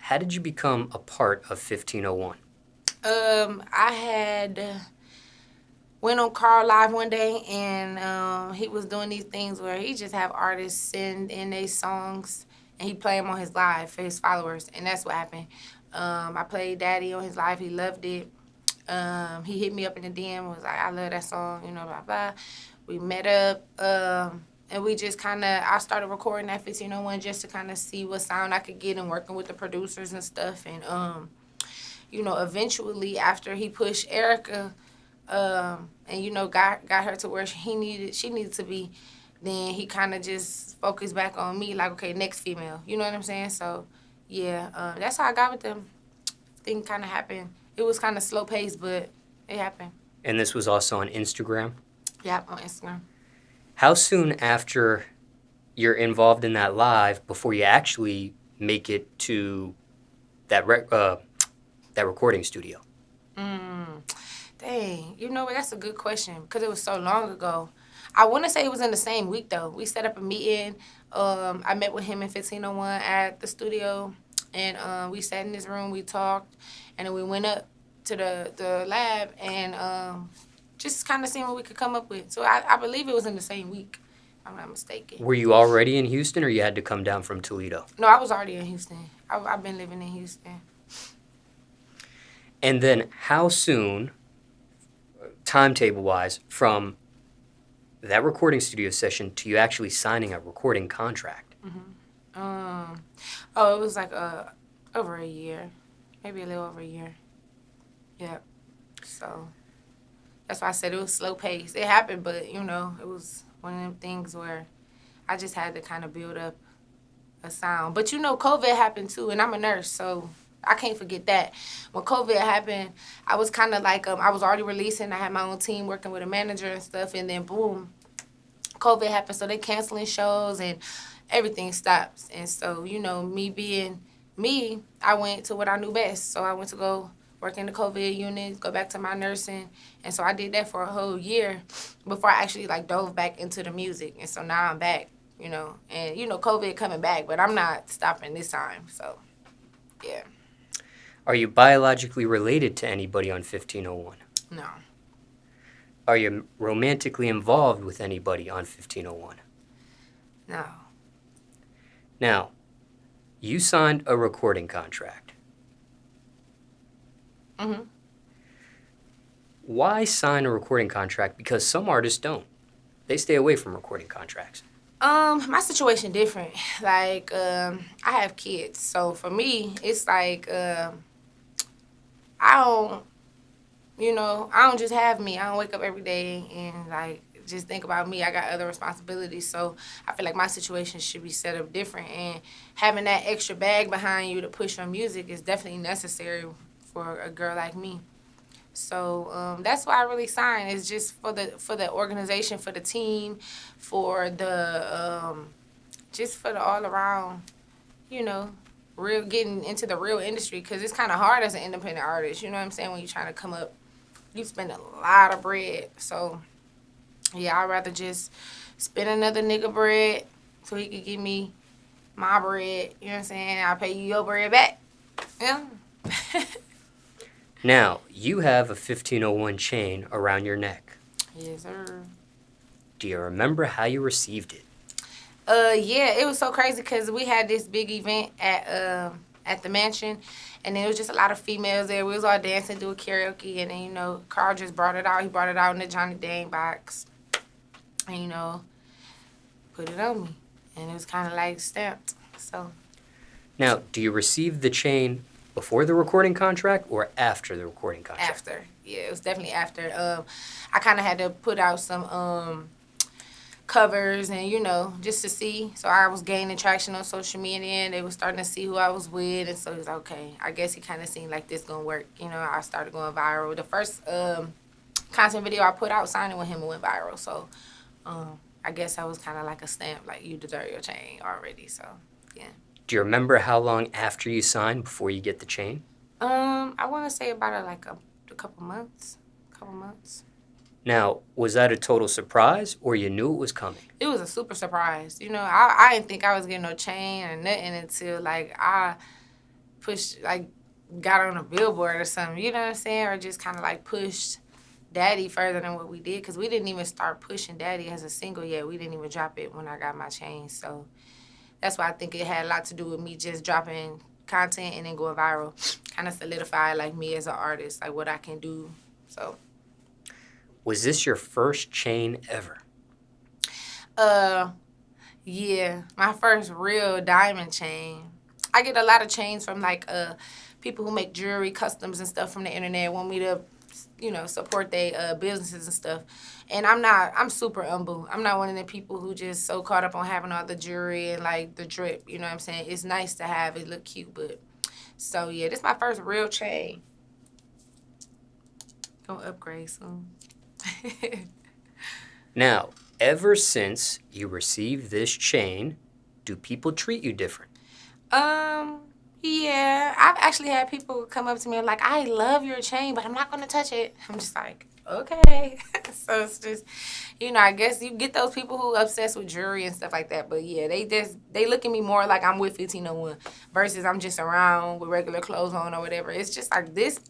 how did you become a part of 1501? I had went on Carl Live one day, and he was doing these things where he just have artists send in their songs, and he play them on his live for his followers, and that's what happened. I played Daddy on his live. He loved it. He hit me up in the DM, was like, I love that song, blah, blah. We met up, and we just kind of, I started recording that 1501 just to kind of see what sound I could get and working with the producers and stuff. And, eventually after he pushed Erica, and, got her to where she needed to be, then he kind of just focused back on me, like, okay, next female. You know what I'm saying? So, yeah, that's how I got with them. Thing kind of happened. It was kind of slow paced, but it happened. And this was also on Instagram? Yeah, on Instagram. How soon after you're involved in that live before you actually make it to that recording studio? Dang, that's a good question because it was so long ago. I want to say it was in the same week, though. We set up a meeting. I met with him in 1501 at the studio, and we sat in this room, we talked, and then we went up to the lab and just kind of seeing what we could come up with. So I believe it was in the same week, if I'm not mistaken. Were you already in Houston, or you had to come down from Toledo? No, I was already in Houston. I've been living in Houston. And then how soon, timetable-wise, from that recording studio session to you actually signing a recording contract? It was like over a year, maybe a little over a year. Yeah. So that's why I said it was slow pace. It happened, but it was one of them things where I just had to kind of build up a sound. But COVID happened too, and I'm a nurse, so I can't forget that. When COVID happened, I was kind of like, I was already releasing. I had my own team working with a manager and stuff, and then boom, COVID happened. So they canceling shows and everything stops. And so, me being me, I went to what I knew best. So I went to go work in the COVID unit, go back to my nursing. And so I did that for a whole year before I actually dove back into the music. And so now I'm back, and COVID coming back, but I'm not stopping this time. So, yeah. Are you biologically related to anybody on 1501? No. Are you romantically involved with anybody on 1501? No. Now, you signed a recording contract. Mm-hmm. Why sign a recording contract? Because some artists don't. They stay away from recording contracts. My situation different. I have kids. So for me, it's I don't just have me. I don't wake up every day and just think about me. I got other responsibilities. So I feel like my situation should be set up different. And having that extra bag behind you to push your music is definitely necessary for a girl like me. So that's why I really signed. It's just for the organization, for the team, for the just for the all around, real getting into the real industry, because it's kind of hard as an independent artist. You know what I'm saying? When you're trying to come up, you spend a lot of bread. So yeah, I'd rather just spend another nigga bread so he could give me my bread. You know what I'm saying? I'll pay you your bread back. Yeah. Now, you have a 1501 chain around your neck. Yes, sir. Do you remember how you received it? Yeah, it was so crazy because we had this big event at the mansion, and then it was just a lot of females there. We was all dancing, doing karaoke, and then, Carl just brought it out. He brought it out in the Johnny Dang box, and, put it on me. And it was kind of stamped, so. Now, do you receive the chain before the recording contract or after the recording contract? After. Yeah, it was definitely after. I kind of had to put out some covers and, just to see. So I was gaining traction on social media, and they were starting to see who I was with. And so he was like, okay, I guess he kind of seemed like this going to work. I started going viral. The first content video I put out, signing with him, went viral. So I guess I was kind of like a stamp, you deserve your chain already. So, yeah. Do you remember how long after you signed before you get the chain? I want to say about a couple months. Now, was that a total surprise, or you knew it was coming? It was a super surprise. I didn't think I was getting no chain or nothing until, I pushed, like, got on a billboard or something, you know what I'm saying? Or just kind of, like, pushed Daddy further than what we did, because we didn't even start pushing Daddy as a single yet. We didn't even drop it when I got my chain. So that's why I think it had a lot to do with me just dropping content and then going viral. Kind of solidified, like, me as an artist, like, what I can do. So. Was this your first chain ever? Yeah, my first real diamond chain. I get a lot of chains from, like, people who make jewelry, customs and stuff from the internet, want me to, you know, support their businesses and stuff. And I'm super humble. I'm not one of the people who just so caught up on having all the jewelry and, like, the drip, you know what I'm saying? It's nice to have, it look cute, but, so, yeah, this is my first real chain. Gonna upgrade soon. Now, ever since you received this chain, do people treat you different? Yeah, I've actually had people come up to me and like, I love your chain, but I'm not gonna touch it. I'm just like, okay. So it's just, you know, I guess you get those people who obsessed with jewelry and stuff like that. But yeah, they look at me more like I'm with 1501 versus I'm just around with regular clothes on or whatever. It's just like this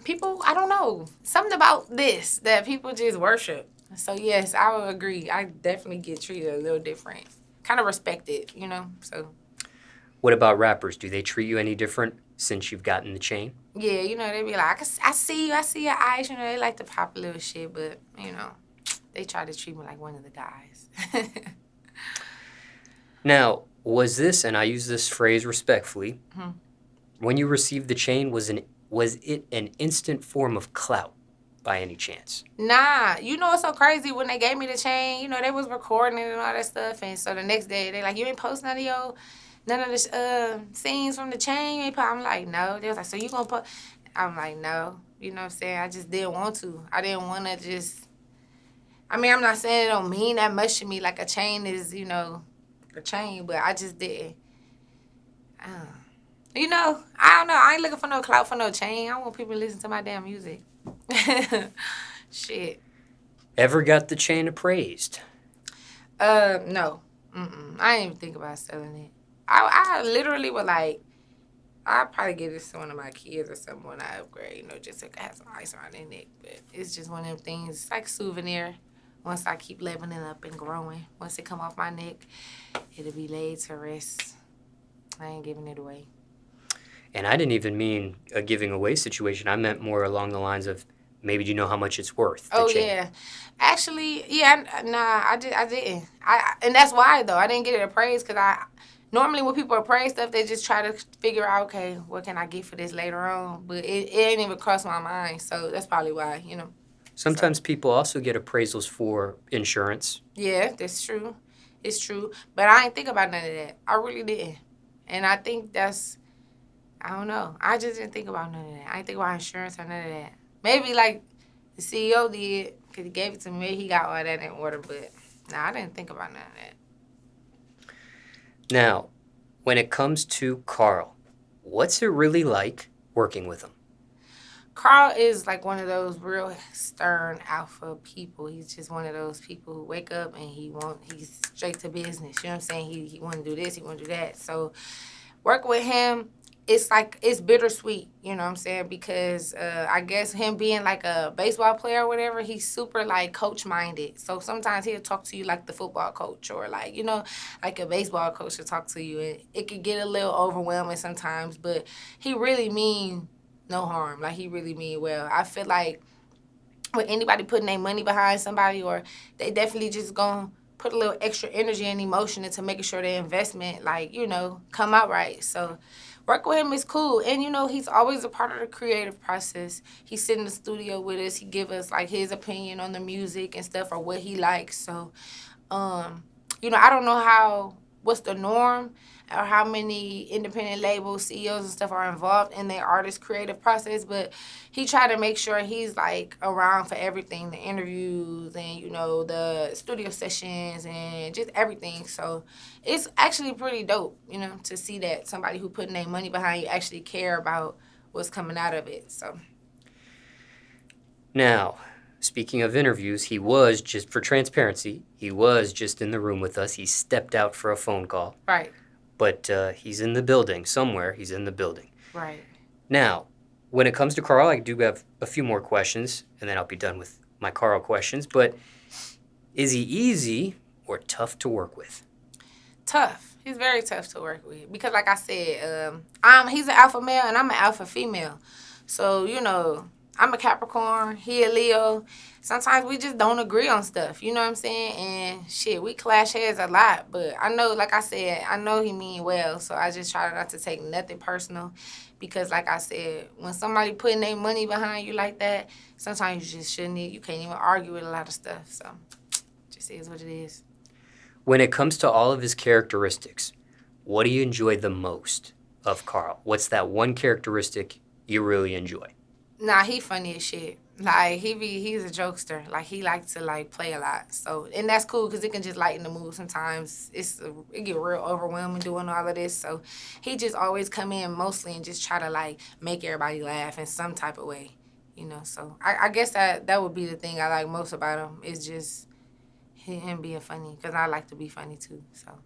people, I don't know, something about this that people just worship. So yes, I would agree. I definitely get treated a little different. Kind of respected, you know, so. What about rappers? Do they treat you any different since you've gotten the chain? Yeah, you know, they be like, I see your eyes, you know, they like to pop a little shit, but, you know, they try to treat me like one of the guys. Now, was this, and I use this phrase respectfully, when you received the chain, was it an instant form of clout by any chance? Nah, you know what's so crazy? When they gave me the chain, you know, they was recording it and all that stuff, and so the next day, they like, you ain't post none of the scenes from the chain? You ain't post? I'm like, no. They was like, so you gonna post? I'm like, no. You know what I'm saying? I just didn't want to. I didn't want to just, I mean, I'm not saying it don't mean that much to me, like a chain is, you know, a chain, but I just didn't. You know, I don't know. I ain't looking for no clout for no chain. I want people to listen to my damn music. Shit. Ever got the chain appraised? No. I didn't even think about selling it. I literally would like, I'd probably give this to one of my kids or something when I upgrade, you know, just so it can have some ice around their neck. But it's just one of them things. It's like a souvenir. Once I keep leveling up and growing, once it come off my neck, it'll be laid to rest. I ain't giving it away. And I didn't even mean a giving away situation. I meant more along the lines of, maybe do you know how much it's worth? Oh, yeah. Actually, yeah, I didn't. And that's why, though. I didn't get it appraised because normally when people appraise stuff, they just try to figure out, okay, what can I get for this later on? But it ain't even crossed my mind, so that's probably why, you know. Sometimes people also get appraisals for insurance. Yeah, that's true. It's true. But I ain't think about none of that. I really didn't. And I think that's, I don't know. I just didn't think about none of that. I didn't think about insurance or none of that. Maybe, like, the CEO did, because he gave it to me. Maybe he got all that in order, but, I didn't think about none of that. Now, when it comes to Carl, what's it really like working with him? Carl is, like, one of those real stern alpha people. He's just one of those people who wake up and he's straight to business. You know what I'm saying? He want to do this, he want to do that. So, work with him, it's like, it's bittersweet, you know what I'm saying? Because I guess him being like a baseball player or whatever, he's super like coach-minded. So sometimes he'll talk to you like the football coach or like, you know, like a baseball coach will talk to you. And it could get a little overwhelming sometimes, but he really mean no harm. Like, he really mean well. I feel like with anybody putting their money behind somebody, or they definitely just gonna put a little extra energy and emotion into making sure their investment, like, you know, come out right. So work with him is cool. And, you know, he's always a part of the creative process. He sit in the studio with us. He give us, like, his opinion on the music and stuff or what he likes. So, you know, I don't know what's the norm or how many independent labels, CEOs and stuff are involved in their artist creative process, but he tried to make sure he's, like, around for everything, the interviews and, you know, the studio sessions and just everything. So it's actually pretty dope, you know, to see that somebody who putting their money behind you actually care about what's coming out of it. So now, speaking of interviews, he was, just for transparency, he was just in the room with us. He stepped out for a phone call. Right. but he's in the building somewhere. He's in the building. Right. Now, when it comes to Carl, I do have a few more questions, and then I'll be done with my Carl questions. But is he easy or tough to work with? Tough. He's very tough to work with because, like I said, he's an alpha male and I'm an alpha female. So, you know, I'm a Capricorn, he a Leo. Sometimes we just don't agree on stuff, you know what I'm saying? And shit, we clash heads a lot. But I know, like I said, I know he mean well. So I just try not to take nothing personal because, like I said, when somebody putting their money behind you like that, sometimes you just shouldn't. You can't even argue with a lot of stuff. So just is what it is. When it comes to all of his characteristics, what do you enjoy the most of Carl? What's that one characteristic you really enjoy? Nah, he funny as shit. Like, he's a jokester. Like, he likes to, like, play a lot. So, and that's cool because it can just lighten the mood sometimes. It get real overwhelming doing all of this. So, he just always come in mostly and just try to, like, make everybody laugh in some type of way, you know. So, I guess that would be the thing I like most about him is just him being funny because I like to be funny, too, so.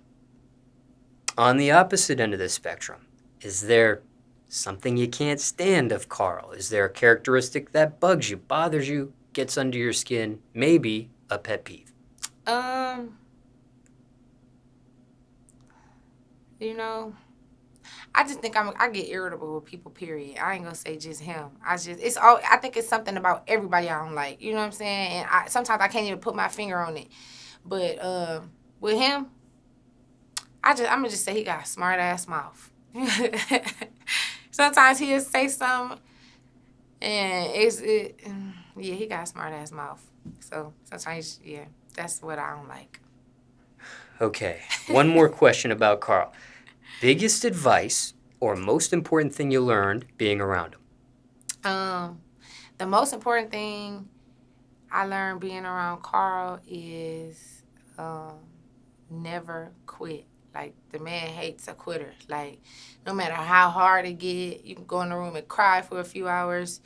On the opposite end of the spectrum, is there something you can't stand of Carl? Is there a characteristic that bugs you, bothers you, gets under your skin, maybe a pet peeve? You know, I just think I get irritable with people, period. I ain't gonna say just him. I think it's something about everybody I don't like. You know what I'm saying? And sometimes I can't even put my finger on it. But with him, I'm gonna just say he got a smart ass mouth. Sometimes he'll say something, and he got a smart ass mouth. So sometimes, yeah, that's what I don't like. Okay, one more question about Carl. Biggest advice or most important thing you learned being around him? The most important thing I learned being around Carl is never quit. Like, the man hates a quitter. Like, no matter how hard it get, you can go in the room and cry for a few hours.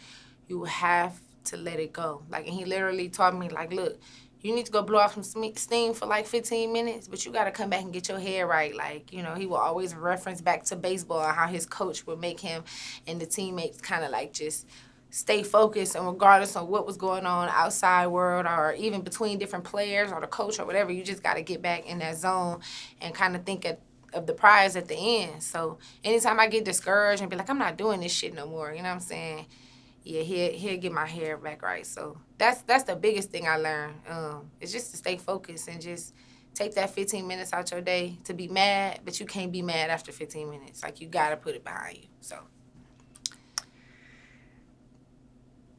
You have to let it go. Like, and he literally taught me, like, look, you need to go blow off some steam for like 15 minutes, but you got to come back and get your head right. Like, you know, he will always reference back to baseball and how his coach would make him and the teammates kind of like just stay focused, and regardless of what was going on outside world or even between different players or the coach or whatever, you just got to get back in that zone and kind of think of the prize at the end. So anytime I get discouraged and be like, I'm not doing this shit no more, you know what I'm saying? Yeah, he'll get my hair back right. So that's the biggest thing I learned. It's just to stay focused and just take that 15 minutes out your day to be mad, but you can't be mad after 15 minutes. Like, you got to put it behind you. So.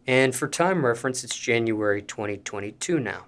And for time reference, it's January 2022 now.